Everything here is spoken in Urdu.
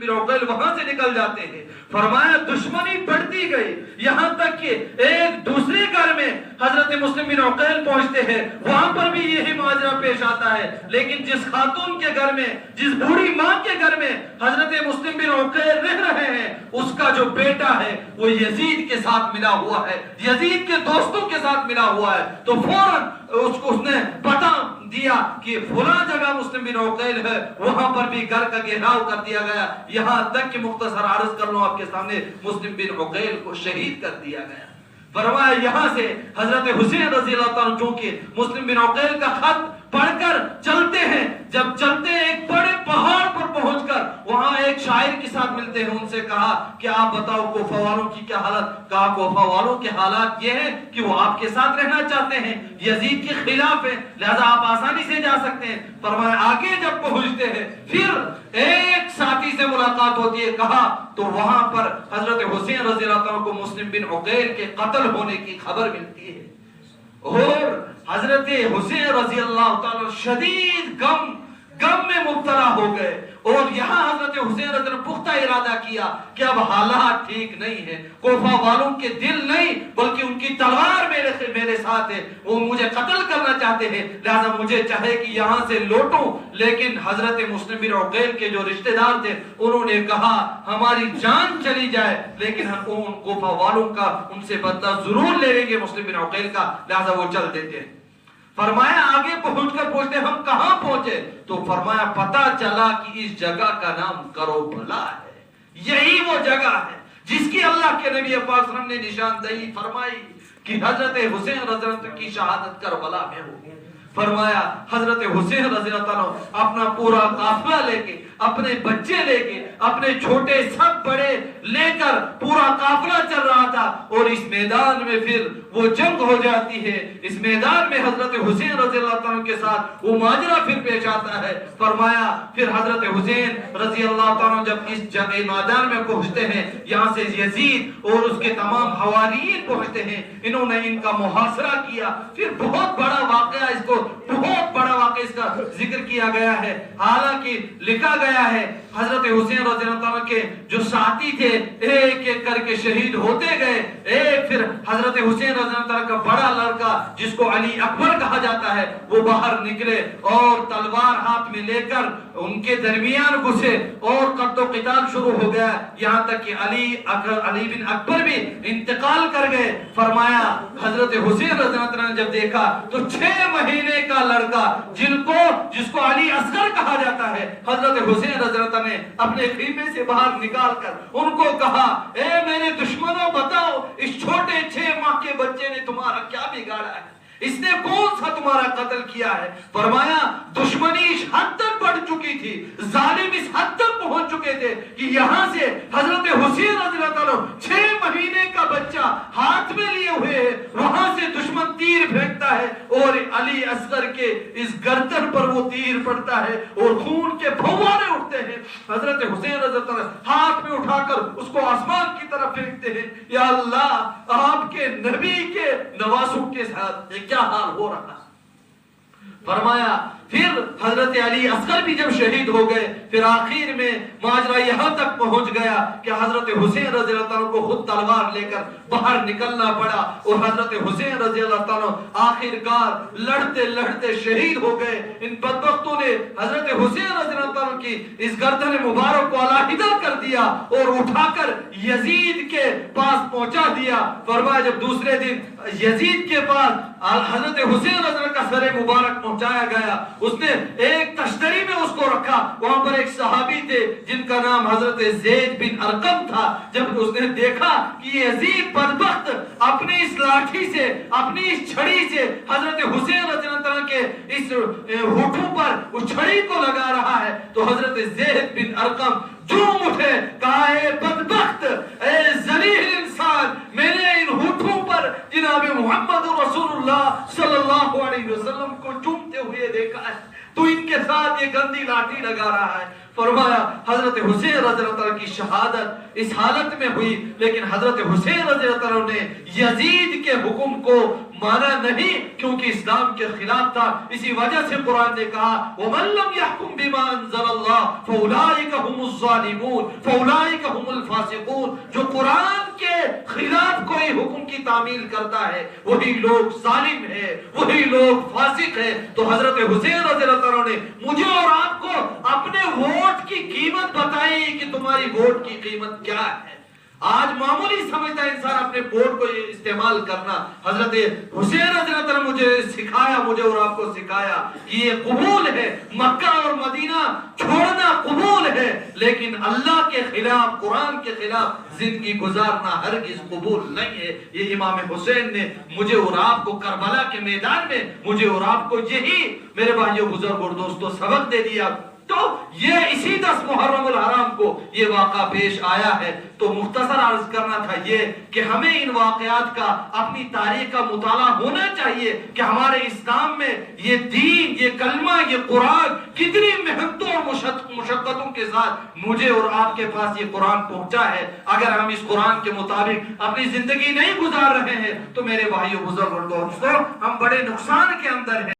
بن عقیل وہاں سے نکل جاتے ہیں. فرمایا دشمنی بڑھتی گئی یہاں تک کہ ایک دوسرے گھر میں حضرت مسلم بن عقیل پہنچتے ہیں, وہاں پر بھی یہی ماجرا پیش آتا ہے. لیکن جس خاتون کے گھر میں, جس بوڑھی ماں کے گھر میں حضرت مسلم بن عقیل رہ رہے ہیں, اس کا جو بیٹا ہے وہ یزید کے ساتھ ملا ہوا ہے, یزید کے دوستوں کے ساتھ ملا ہوا ہے. تو فوراً اس نے پتہ دیا کہ فلاں جگہ مسلم بن عقیل ہے, وہاں پر بھی گھر کا گھیراؤ کر دیا گیا. یہاں تک کہ مختصر عرض کر لوں آپ کے سامنے, مسلم بن عقیل کو شہید کر دیا گیا. فرمایا یہاں سے حضرت حسین رضی اللہ عنہ چونکہ مسلم بن عقیل کا خط پڑھ کر چلتے ہیں, جب چلتے ایک بڑے پہاڑ پر پہنچ کر وہاں ایک شاعر کے ساتھ ملتے ہیں. ان سے کہا کہ آپ بتاؤ کوفہ والوں کی کیا حالت. کہا کوفہ والوں کے حالات یہ ہیں کہ وہ آپ کے ساتھ رہنا چاہتے ہیں, یزید کے خلاف ہیں, لہذا آپ آسانی سے جا سکتے ہیں. فرمایا آگے جب پہنچتے ہیں پھر ایک ساتھی سے ملاقات ہوتی ہے. کہا تو وہاں پر حضرت حسین رضی اللہ عنہ کو مسلم بن عقیل کے قتل ہونے کی خبر ملتی ہے, اور حضرت حسین رضی اللہ تعالی شدید غم میں مبتلا ہو گئے. اور یہاں حضرت حسین رضی اللہ پختہ ارادہ کیا کہ اب حالات ٹھیک نہیں ہے, کوفہ والوں کے دل نہیں بلکہ ان کی تلوار میرے ساتھ ہے, وہ مجھے قتل کرنا چاہتے ہیں, لہذا مجھے چاہے کہ یہاں سے لوٹوں. لیکن حضرت مسلم بن عقیل کے جو رشتہ دار تھے انہوں نے کہا ہماری جان چلی جائے لیکن ہم ان کوفہ والوں کا ان سے بدلہ ضرور لے لیں گے مسلم بن عقیل کا, لہذا وہ چل دیتے ہیں. فرمایا آگے پہنچ کر پوچھتے ہم کہاں پہنچے, تو فرمایا پتا چلا کہ اس جگہ کا نام کربلا ہے. یہی وہ جگہ ہے جس کی اللہ کے نبی پاک صلی اللہ علیہ وسلم نے نشاندہی فرمائی کہ حضرت حسین رضی اللہ عنہ کی شہادت کربلا میں ہوگی. فرمایا حضرت حسین رضی اللہ عنہ اپنا پورا قافلہ لے کے, اپنے بچے لے کے, اپنے چھوٹے سب بڑے لے کر پورا قافلہ چل رہا تھا. اور اس میدان میں پھر وہ جنگ ہو جاتی ہے. اس میدان میں حضرت حسین رضی اللہ عنہ کے ساتھ وہ ماجرا پھر پیش آتا ہے. فرمایا پھر حضرت حسین رضی اللہ عنہ جب اس میدان میں پہنچتے ہیں, یہاں سے یزید اور اس کے تمام حواریین پہنچتے ہیں, انہوں نے ان کا محاصرہ کیا. پھر بہت بڑا واقعہ, اس کو بہت بڑا واقعہ اس کا ذکر کیا گیا ہے. حالانکہ لکھا گیا ہے حضرت حسین رضی اللہ عنہ کے جو ساتھی تھے ایک ایک کر کے شہید ہوتے گئے. ایک پھر حضرت حسین رضی اللہ عنہ کا بڑا لڑکا جس کو علی اکبر کہا جاتا ہے وہ باہر نکلے اور تلوار ہاتھ میں لے کر ان کے درمیان گھسے اور قتل و قتال شروع ہو گیا, یہاں تک کہ علی بن اکبر بھی انتقال کر گئے. فرمایا حضرت حسین رضی اللہ عنہ نے جب دیکھا تو 6 مہینے کا لڑکا جس کو علی اصغر کہا جاتا ہے, حضرت حسین رضی اللہ عنہ نے اپنے خیمے سے باہر نکال کر ان کو کہا اے میرے دشمنوں بتاؤ اس چھوٹے 6 ماہ کے بچے نے تمہارا کیا بگاڑا ہے, اس نے کون سا تمہارا قتل کیا ہے. فرمایا دشمنی اس حد تک بڑھ چکی تھی, ظالم اس حد تک پہنچ چکے تھے کہ یہاں سے حضرت حسین رضی اللہ عنہ 6 مہینے کا بچہ ہاتھ میں لیے ہوئے ہے, وہاں سے دشمن تیر پھینکتا ہے اور علی اصغر کے اس گردن پر وہ تیر پڑتا ہے اور خون کے پھوارے اٹھتے ہیں. حضرت حسین رضی اللہ عنہ ہاتھ میں اٹھا کر اس کو آسمان کی طرف پھینکتے ہیں. یا اللہ آپ کے نبی کے نواسوں کے ساتھ کیا حال ہو رہا. فرمایا پھر حضرت علی اصغر بھی جب شہید ہو گئے, پھر آخر میں ماجرا یہاں تک پہنچ گیا کہ حضرت حسین رضی اللہ عنہ کو خود تلوار لے کر باہر نکلنا پڑا اور حضرت حسین رضی اللہ عنہ آخر کار لڑتے لڑتے شہید ہو گئے. ان بدبختوں نے حضرت حسین رضی اللہ عنہ کی اس گردن مبارک کو علیحدہ کر دیا اور اٹھا کر یزید کے پاس پہنچا دیا. فرمایا جب دوسرے دن یزید کے پاس حضرت حسین رضی اللہ عنہ کا سر مبارک پہنچایا گیا, اس نے ایک تشتری میں اس کو رکھا. وہاں پر ایک صحابی تھے جن کا نام حضرت زید بن ارقم تھا. جب اس نے دیکھا کہ یزید بدبخت اپنی اس لاٹھی سے, اپنی اس چھڑی سے حضرت حسین رضی اللہ عنہ کے اس ہونٹوں پر اس چھڑی کو لگا رہا ہے, تو حضرت زید بن ارقم جھوم اٹھے, کہا اے بدبخت, اے ذلیل انسان, میں نے ان ہونٹوں پر جناب محمد رسول اللہ صلی اللہ علیہ وسلم کو چومتے ہوئے دیکھا ہے, تو ان کے ساتھ یہ گندی لاٹھی لگا رہا ہے. فرمایا حضرت حسین رضی اللہ عنہ کی شہادت اس حالت میں ہوئی, لیکن حضرت حسین رضی اللہ عنہ نے یزید کے حکم کو مانا نہیں کیونکہ اسلام کے خلاف تھا. اسی وجہ سے قرآن نے کہا وَمَن لَّمْ يَحْكُم بِمَا أَنزَلَ اللَّهُ فَأُولَٰئِكَ هُمُ الظَّالِمُونَ فَأُولَٰئِكَ هُمُ الْفَاسِقُونَ. جو قرآن کے خلاف کوئی حکم کی تعمیل کرتا ہے وہی لوگ ظالم ہے، وہی لوگ فاسق ہے. تو حضرت حسین رضی اللہ عنہ نے مجھے اور آپ کو اپنے ووٹ کی قیمت بتائی کہ تمہاری ووٹ کی قیمت کیا ہے. آج معمولی سمجھتا ہے انسان اپنے ووٹ کو استعمال کرنا. حضرت حسین رضی اللہ عنہ مجھے سکھایا، مجھے اور آپ کو سکھایا کہ یہ قبول ہے، مکہ اور مدینہ چھوڑنا قبول ہے، لیکن اللہ کے خلاف، قرآن کے خلاف زندگی گزارنا ہرگز قبول نہیں ہے. یہ امام حسین نے مجھے اور آپ کو کربلا کے میدان میں، مجھے اور آپ کو یہی میرے بھائیوں، بزرگ اور دوستوں سبق دے دیا. تو یہ اسی 10 محرم الحرام کو یہ واقعہ پیش آیا ہے. تو مختصر عرض کرنا تھا یہ کہ ہمیں ان واقعات کا، اپنی تاریخ کا مطالعہ ہونا چاہیے کہ ہمارے اسلام میں یہ دین، یہ کلمہ، یہ قرآن کتنی محنتوں اور مشقتوں کے ساتھ مجھے اور آپ کے پاس یہ قرآن پہنچا ہے. اگر ہم اس قرآن کے مطابق اپنی زندگی نہیں گزار رہے ہیں تو میرے بھائیوں، بزرگ اور دوستوں، ہم بڑے نقصان کے اندر ہیں.